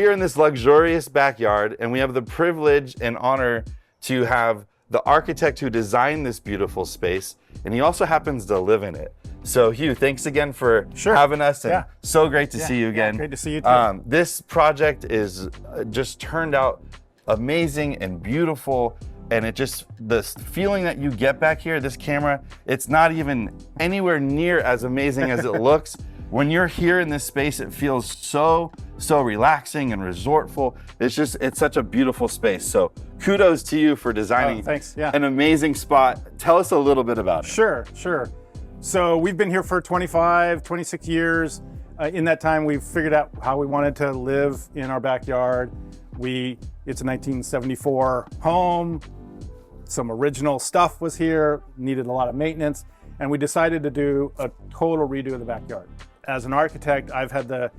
here in this luxurious backyard, and we have the privilege and honor to have the architect who designed this beautiful space, and he also happens to live in it. So Hugh, thanks again for having us, and so great to see you again. Great to see you too. This project is just turned out amazing and beautiful, and it just, the feeling that you get back here, this camera, it's not even anywhere near as amazing as it looks. When you're here in this space, it feels so relaxing and resortful. It's such a beautiful space. So kudos to you for designing an amazing spot. Tell us a little bit about it. Sure. So we've been here for 25, 26 years. In that time, we've figured out how we wanted to live in our backyard. It's a 1974 home. Some original stuff was here, needed a lot of maintenance, and we decided to do a total redo of the backyard. As an architect, I've had the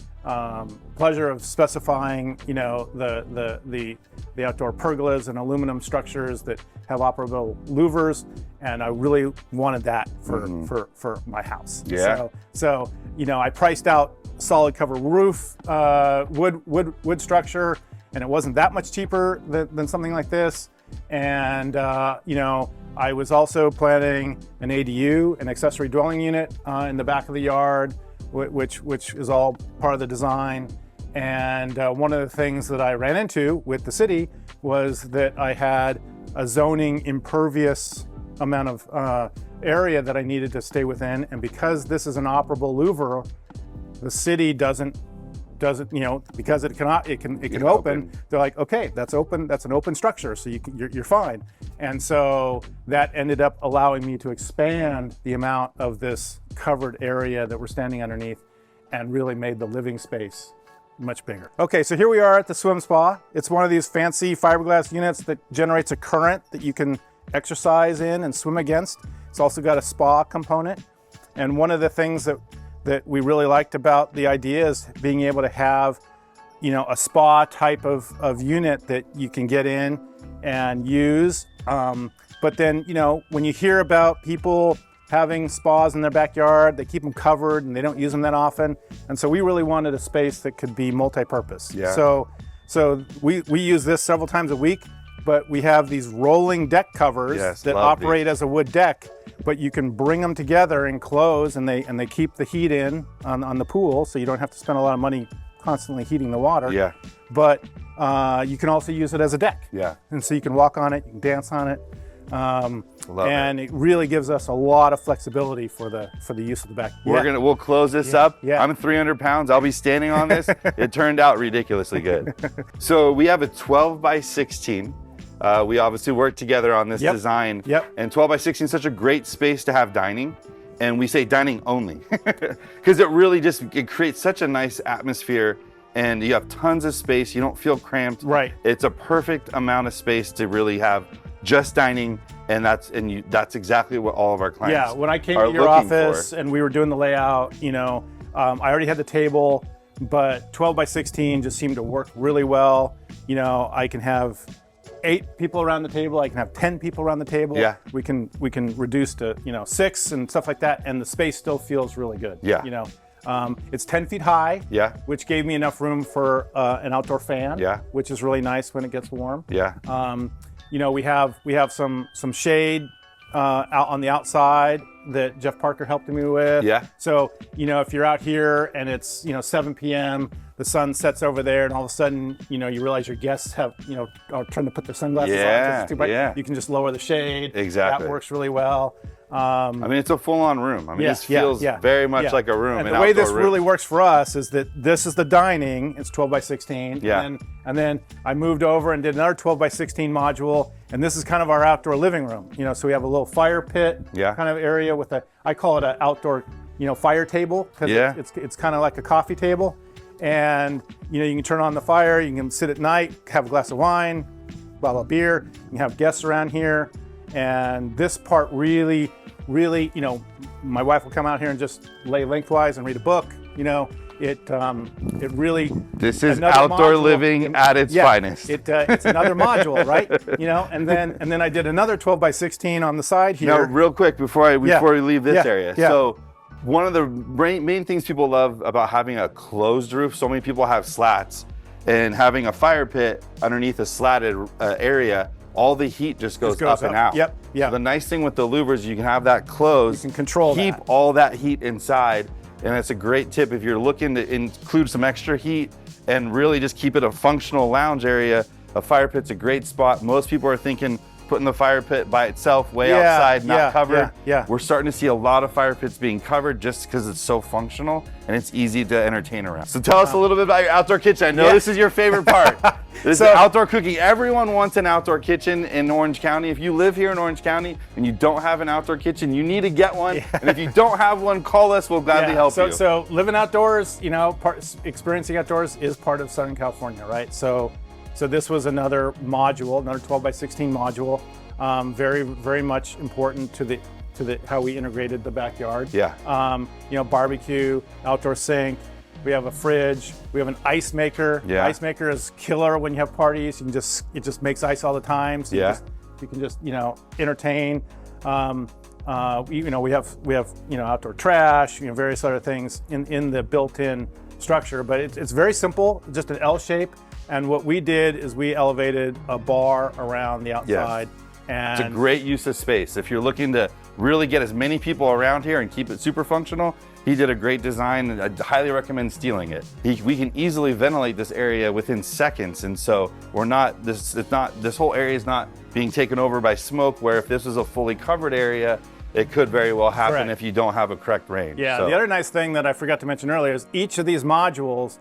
pleasure of specifying, the outdoor pergolas and aluminum structures that have operable louvers, and I really wanted that for my house. Yeah. So I priced out solid cover roof, wood structure, and it wasn't that much cheaper than something like this. And I was also planning an ADU, an accessory dwelling unit, in the back of the yard, which is all part of the design. And one of the things that I ran into with the city was that I had a zoning impervious amount of area that I needed to stay within. And because this is an operable louver, the city doesn't, because it can open. They're like, okay, that's open. That's an open structure, so you're fine. And so that ended up allowing me to expand the amount of this covered area that we're standing underneath, and really made the living space much bigger. Okay, so here we are at the swim spa. It's one of these fancy fiberglass units that generates a current that you can exercise in and swim against. It's also got a spa component. And one of the things that we really liked about the idea is being able to have, a spa type of unit that you can get in and use. But then, when you hear about people having spas in their backyard, they keep them covered and they don't use them that often. And so we really wanted a space that could be multi-purpose. Yeah. So we use this several times a week, but we have these rolling deck covers that operate as a wood deck, but you can bring them together and close, and they keep the heat in on the pool, so you don't have to spend a lot of money constantly heating the water. Yeah. But you can also use it as a deck. Yeah. And so you can walk on it, you can dance on it. It really gives us a lot of flexibility for the use of the back. We'll close this up. Yeah. I'm 300 pounds. I'll be standing on this. It turned out ridiculously good. So we have a 12 by 16. We obviously worked together on this design. Yep. And 12 by 16 is such a great space to have dining. And we say dining only because it creates such a nice atmosphere, and you have tons of space. You don't feel cramped. Right. It's a perfect amount of space to really have just dining, and that's exactly what all of our clients Yeah, when I came to your office and we were doing the layout, I already had the table, but 12 by 16 just seemed to work really well. I can have 8 people around the table. I can have 10 people around the table. Yeah. We can reduce to 6 and stuff like that, and the space still feels really good. Yeah. It's 10 feet high. Yeah. Which gave me enough room for an outdoor fan. Yeah. Which is really nice when it gets warm. Yeah. We have some shade out on the outside that Jeff Parker helped me with. Yeah. So, if you're out here and it's, 7 p.m., the sun sets over there, and all of a sudden, you realize your guests are trying to put their sunglasses on. 'Cause it's too bright. You can just lower the shade. Exactly. That works really well. It's a full-on room. This feels very much like a room. And the way this really works for us is that this is the dining. It's 12 by 16. Yeah. And then I moved over and did another 12 by 16 module, and this is kind of our outdoor living room. So we have a little fire pit kind of area with I call it an outdoor, fire table, because it's kind of like a coffee table. And you can turn on the fire, you can sit at night, have a glass of wine, bottle of beer, you can have guests around here. And this part really, my wife will come out here and just lay lengthwise and read a book. It really. This is outdoor living at its finest. It's another module, right? And then I did another 12 by 16 on the side here. Now, real quick before we leave this area. Yeah. So one of the main things people love about having a closed roof, so many people have slats, and having a fire pit underneath a slatted area, all the heat just goes up and out. Yep. So the nice thing with the louvers, you can have that closed. You can control keep that. all that heat inside. And it's a great tip if you're looking to include some extra heat and really just keep it a functional lounge area. A fire pit's a great spot. Most people are thinking putting the fire pit by itself way outside, not covered. We're starting to see a lot of fire pits being covered just because it's so functional and it's easy to entertain around. So tell us a little bit about your outdoor kitchen. I know this is your favorite part. This is outdoor cooking. Everyone wants an outdoor kitchen in Orange County. If you live here in Orange County and you don't have an outdoor kitchen, you need to get one. And if you don't have one, call us. We'll gladly help you. So living outdoors, you know, experiencing outdoors is part of Southern California, right? So this was another module, another 12 by 16 module. Very, very much important to the how we integrated the backyard. You know, barbecue, outdoor sink. We have a fridge. We have an ice maker. Ice maker is killer when you have parties. You can it just makes ice all the time. So you can just you know entertain. You know, we have you know outdoor trash. You know, various other things in the built-in structure. But it's very simple, just an L shape. And what we did is we elevated a bar around the outside. And it's a great use of space. If you're looking to really get as many people around here and keep it super functional, he did a great design, and I highly recommend stealing it. We can easily ventilate this area within seconds, and so this whole area is not being taken over by smoke, where if this was a fully covered area, it could very well happen if you don't have a correct range. The other nice thing that I forgot to mention earlier is each of these modules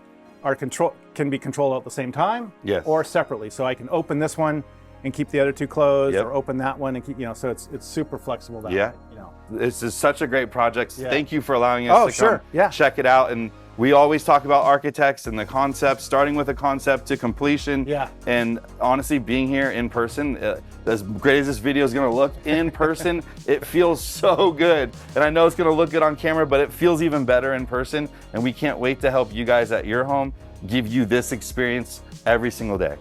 can be controlled at the same time or separately. So I can open this one and keep the other two closed, or open that one and keep, you know, so it's super flexible that way, you know. This is such a great project. Thank you for allowing us to come check it out. And we always talk about architects and the concept, starting with a concept to completion. And honestly, being here in person, as great as this video is gonna look in person, it feels so good. And I know it's gonna look good on camera, but it feels even better in person. And we can't wait to help you guys at your home give you this experience every single day.